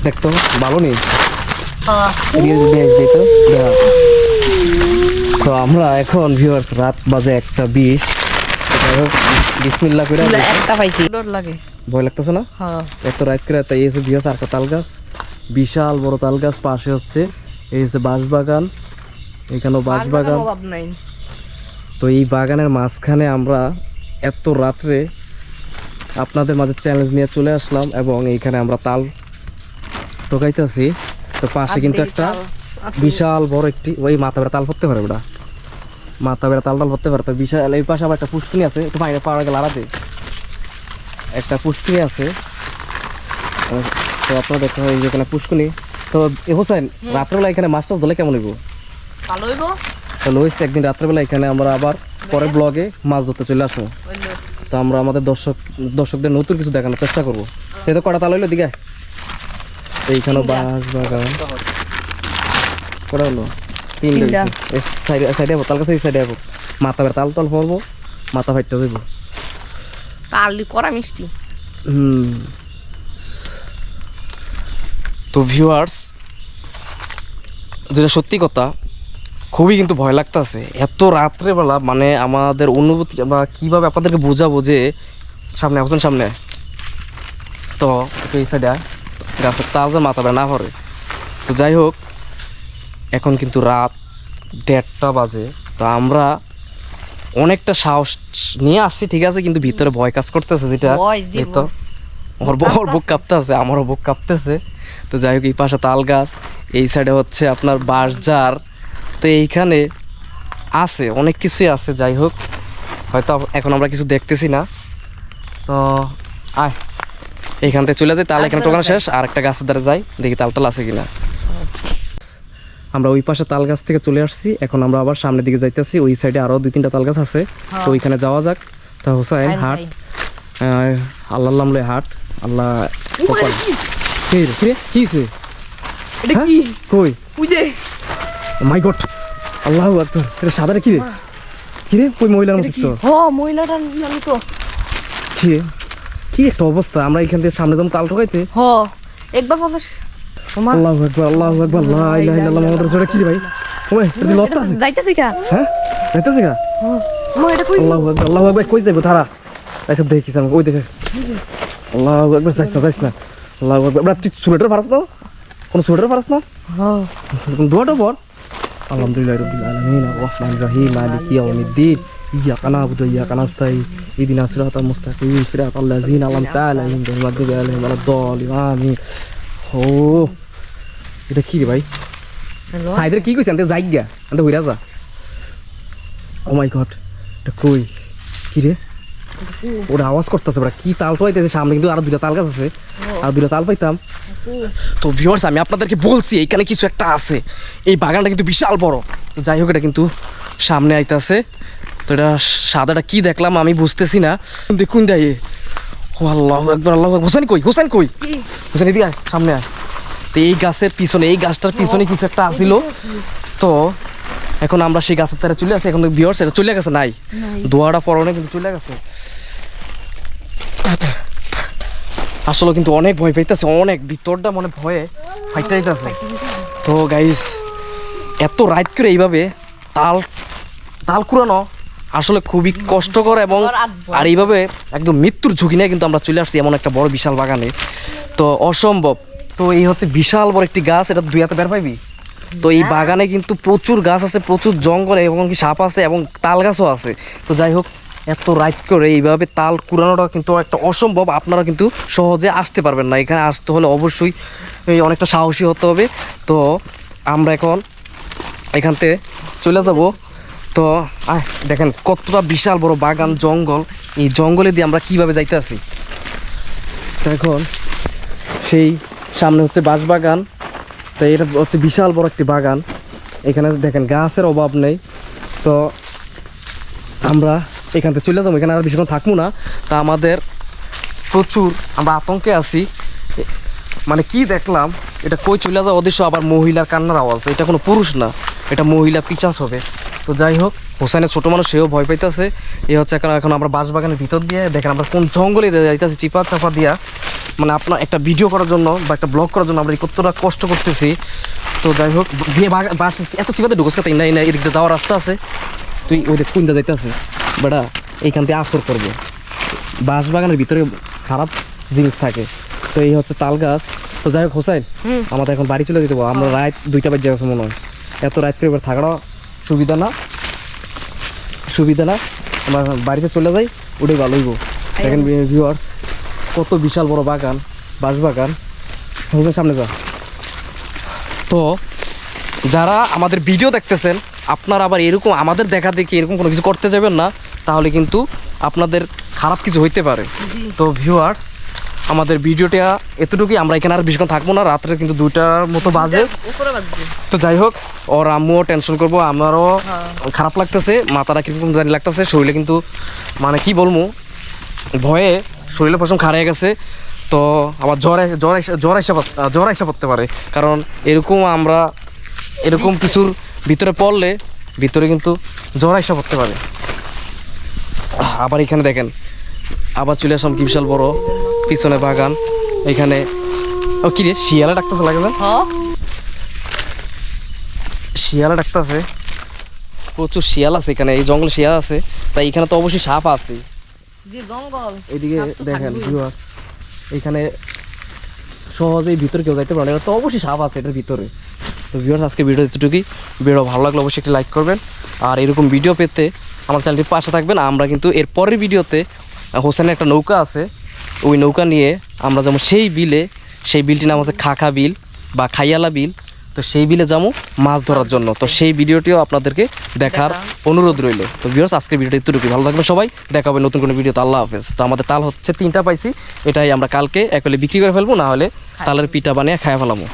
দেখতো ভালো নেই হ্যাঁ তো আমরা এখন ভিউয়ার্স রাত বাজে 1:20 যাই হোক বিসমিল্লাহ করে একটা পাইছি ডর লাগে ভয় লাগতেছে না হ্যাঁ এত রাত করে তাই এসে ভিউয়ার্স আর একটা তাল গাছ বিশাল বড় তাল গাছ পাশে হচ্ছে এই যে বাঁশবাগান এখানেও বাঁশবাগান অভাব নাই তো এই বাগানের মাঝখানে আমরা এত রাত্রে আপনাদের মাঝে চ্যালেঞ্জ নিয়ে চলে আসলাম এবং এইখানে আমরা তাল টোকাইতেছি তো পাশে কিন্তু একটা বিশাল বড় একটি ওই মাথা বেড়া তাল পড়তে পারে ওটা মাথা বেড়া তাল পড়তে পারে তো বিশাল এই পাশে আবার একটা পুষ্কিনি আছে একটু বাইরে পাওয়া গেল আড়াতে একটা পুষ্কিনি আছে তো আপনারা দেখতে হয় যেখানে পুষ্কিনি তো হোসেন রাত্রেবেলা এখানে মাছ টাছ ধরলে কেমন হইব ভালো হইব তো লইছে একদিন রাত্রেবেলা এখানে আমরা আবার পরের ব্লগে মাছ ধরতে চলে আসবো তো আমরা আমাদের দর্শকদের নতুন কিছু দেখানোর চেষ্টা করবো এই তো কটা তাল হইলো দিকে এইখানেও বাঁশ বাগান কটা হলো তিনটা সাইডে যাবো তাল কাছে এই সাইডে যাবো মাথা বের তাল টাল পরবো মাথা ফাইটটা যাবো তাল করা মিষ্টি তো ভিউয়ার্স যেটা সত্যি কথা খুবই কিন্তু ভয় লাগতেছে এত রাত্রেবেলা মানে আমাদের অনুভূতি বা কীভাবে আপনাদেরকে বোঝাবো যে সামনে আসছেন সামনে তো একটু এই সাইডে গাছের তাজা মাথা বেড়া না পড়ে তো যাই হোক এখন কিন্তু রাত 1:30 বাজে তো আমরা অনেকটা সাহস নিয়ে আসছি ঠিক আছে কিন্তু ভিতরে ভয় কাজ করতেছে যেটা এই তো ওর বুক কাঁপতেছে আমারও বুক কাঁপতেছে তো যাই হোক এই পাশে তাল গাছ এই সাইডে হচ্ছে আপনার বাঁশঝাড় তো এইখানে আছে অনেক কিছুই আছে যাই হোক হয়তো এখন আমরা কিছু দেখতেছি না তো আয় এইখান থেকে চলে যাই তাল এখানে টোকানো শেষ আর একটা গাছের দ্বারা যাই দেখি তাল টাল আছে কিনা আমরা ওই পাশে তাল গাছ থেকে চলে আসছি এখন আমরা আবার সামনের দিকে যাইতেছি ওই সাইডে আরো 2-3টা তাল গাছ আছে তো ওইখানে যাওয়া যাক তা হোসাইন হাট আল্লাহ আল্লাহ হাট আল্লাহ কি রে কিছে এটা কি কই বুঝে মাই গড আল্লাহু আকবার এটা সাদারে কি রে কই মহিলার মতো তো হ মহিলাটা জানি তো কি একটা অবস্থা আমরা এখান থেকে সামনে যাম তাল ঠকাইতে হ একবার বলছ আল্লাহু আকবার লা ইলাহা ইল্লাল্লাহ মুহাম্মাদুর রাসূলুল্লাহ কি রে ভাই ওই এটা লত্তা আছে যাইতা দেখা হ্যাঁ যাইতাছে গা মো এটা কই আল্লাহু আকবার কই যাইবো তারা আচ্ছা দেখিস আমি ওই দেখে আল্লাহু আকবার যাইছ না আল্লাহু আকবার বড় তুই সুরেটার ফারাস না কোন সুরেটার ফারাস না হ্যাঁ দোয়াটা পর আলহামদুলিল্লাহি রাব্বিল আলামিন আর-রাহমানির রহিম মালিকি ইয়াউমিদ্দিন ইয়াকা না'বুদু ওয়া ইয়াকা নাস্তাঈন ইহদিনাস সিরাতাল মুস্তাকিম সিরাতাল লাযিনা আন'আমতা আলাইহিম গায়রিল মাগদুবি আলাইহিম ওয়ালাদ-দাল্লিন আমিন ও এটা কি রে ভাই সাইডের কি কইছ আনতে যাইগা আনতে হইরা যা ও মাই গড এটা কই কি রে ওরা আওয়াজ করতেছে বড় কি তাল পাইতেছে সামনে কিন্তু আরো 2টা তাল গাছ আছে আর 2টা তাল পাইতাম তো ভিউয়ার্স আমি আপনাদেরকে বলছি এইখানে কিছু একটা আছে এই বাগানটা কিন্তু বিশাল বড় তো যাই হোক এটা কিন্তু সামনে আইতাছে তো এটা সাদাটা কি দেখলাম আমি বুঝতেছি না দেখুন দেয় ও আল্লাহু আকবার হোসেন কই হোসেন এদিকে আয় সামনে আয় তো এই গাছের পিছনে এই গাছটার পিছনে কিছু একটা আসিল তো এখন আমরা সেই গাছের তারে চলে আসি এখন ভিউয়ার্স এটা চলে গেছে নাই দোয়াটা পরনে কিন্তু চলে গেছে আসলে কিন্তু অনেক ভয় পাইতেছে অনেক ভিতরটা মনে ভয়ে ফাইটে যাইতেছে তো গাইস এত রাত করে এইভাবে তাল কুড়ানো আসলে খুবই কষ্টকর এবং আর এইভাবে একদম মৃত্যুর ঝুঁকি নিয়ে কিন্তু আমরা চলে আসছি এমন একটা বড় বিশাল বাগানে তো অসম্ভব তো এই হচ্ছে বিশাল বড় একটি গাছ এটা 2 হাতে বের পাইবি তো এই বাগানে কিন্তু প্রচুর গাছ আছে প্রচুর জঙ্গল এবং কি সাপ আছে এবং তাল গাছও আছে তো যাই হোক এত রাত করে এইভাবে তাল কুড়ানোটা কিন্তু একটা অসম্ভব আপনারা কিন্তু সহজে আসতে পারবেন না এখানে আসতে হলে অবশ্যই অনেকটা সাহসী হতে হবে তো আমরা এখন এখান থেকে চলে যাব তো দেখেন কতটা বিশাল বড় বাগান জঙ্গল এই জঙ্গলে দিয়ে আমরা কিভাবে যাইতে আছি এখন সেই সামনে হচ্ছে বাঁশবাগান তো এটা হচ্ছে বিশাল বড় একটি বাগান এখানে দেখেন গাছের অভাব নেই তো আমরা এখান থেকে চলে যাবো এখানে আর বেশিক্ষণ থাকবো না তা আমাদের প্রচুর আমরা আতঙ্কে আছি মানে কি দেখলাম এটা কই চলে যাওয়া অদৃশ্য আবার মহিলার কান্নার আওয়াজ এটা কোনো পুরুষ না এটা মহিলা পিচাস হবে তো যাই হোক হোসেনের ছোটো মানুষ সেও ভয় পাইতেছে এই হচ্ছে এখন আমরা বাঁশবাগানের ভিতর দিয়ে দেখেন আমরা কোন জঙ্গলে যাইতেছি চিপা চাপা দিয়া মানে আপনার একটা ভিডিও করার জন্য বা একটা ব্লগ করার জন্য আমরা কতটা কষ্ট করতেছি। তো যাই হোক, দিয়ে বাস এত চিপাতে ঢুকস কাতে না এদিক দিয়ে যাওয়ার রাস্তা আছে, তুই ওদের কুইন্দা যাইতে আছে বেটা, এইখান থেকে আসর করবে। বাঁশ বাগানের ভিতরে খারাপ জিনিস থাকে। তো এই হচ্ছে তাল গাছ। তো যাই হোক হোসাইন, আমাদের এখন বাড়ি চলে যেতে হবে। আমরা রাত 2টা বাজে গেছে মনে হয়। এত রাত করে এবার থাকাটা সুবিধা না, আমরা বাড়িতে চলে যাই, ওটাই ভালো হইব। দেখেন ভিউয়ার্স, কত বিশাল বড় বাগান, বাঁশ বাগান। হোসেন সামনে যা। তো যারা আমাদের ভিডিও দেখতেছেন, আপনারা আবার এরকম আমাদের দেখা দেখি এরকম কোনো কিছু করতে যাবেন না, তাহলে কিন্তু আপনাদের খারাপ কিছু হইতে পারে। তো ভিউয়ার্স, আমাদের ভিডিওটা এতটুকুই। আমরা এখানে আর বেশিক্ষণ থাকবো না, রাত্রে কিন্তু 2টার মতো বাজে। উপরে বাজছে। তো যাই হোক, ওর আম্মুও টেনশন করবো, আমারও খারাপ লাগতেছে, মাথাটা কিরকম জানি লাগতেছে, শরীরে কিন্তু মানে কি বলবো, ভয়ে শরীরে প্রথম খাড়া হয়ে গেছে। তো আবার জ্বর আইসা পড়তে পারে, কারণ আমরা এরকম কিছুর ভিতরে পড়লে ভিতরে কিন্তু জ্বর আইসা পড়তে পারে। আবার এখানে দেখেন, আবার চলে আসলাম কি বিশাল বড় পিছনে বাগান। এখানে ও কি রে, শিয়ালা ডাকতেছে লাগে না? শিয়ালা ডাকতেছে, প্রচুর শিয়াল আছে এখানে, এই জঙ্গলে শিয়াল আছে, তাই এখানে তো অবশ্যই সাপ আছে। যে জঙ্গল, এইদিকে সাপ তো দেখেন থাকবেই। ভিউয়ার্স, এখানে সহজেই ভিতরে কেউ যাইতে পারে না, তো অবশ্যই সাপ আছে এটার ভিতরে। তো ভিউয়ার্স, আজকে ভিডিও এতটুকুই। ভিডিও ভালো লাগলে অবশ্যই একটি লাইক করবেন, আর এরকম ভিডিও পেতে আমার চ্যানেলটির পাশে থাকবেন। আমরা কিন্তু এর পরের ভিডিওতে হোসেনের একটা নৌকা আছে, ওই নৌকা নিয়ে আমরা যেমন সেই বিলটির নাম হচ্ছে খাখা বিল বা খাইয়ালা বিল। তো সেই বিলে যাবো মাছ ধরার জন্য। তো সেই ভিডিওটিও আপনাদেরকে দেখার অনুরোধ রইল। তো ভিউয়ার্স, আজকে ভিডিওটা এতটুকুই। ভালো থাকবেন সবাই, দেখা হবে নতুন কোনো ভিডিওতে। আল্লাহ হাফেজ। তো আমাদের তাল হচ্ছে 3টা পাইছি, এটাই আমরা কালকে একলে বিক্রি করে ফেলবো, না হলে তালের পিঠা বানিয়ে খাইয়া ফেলাবো।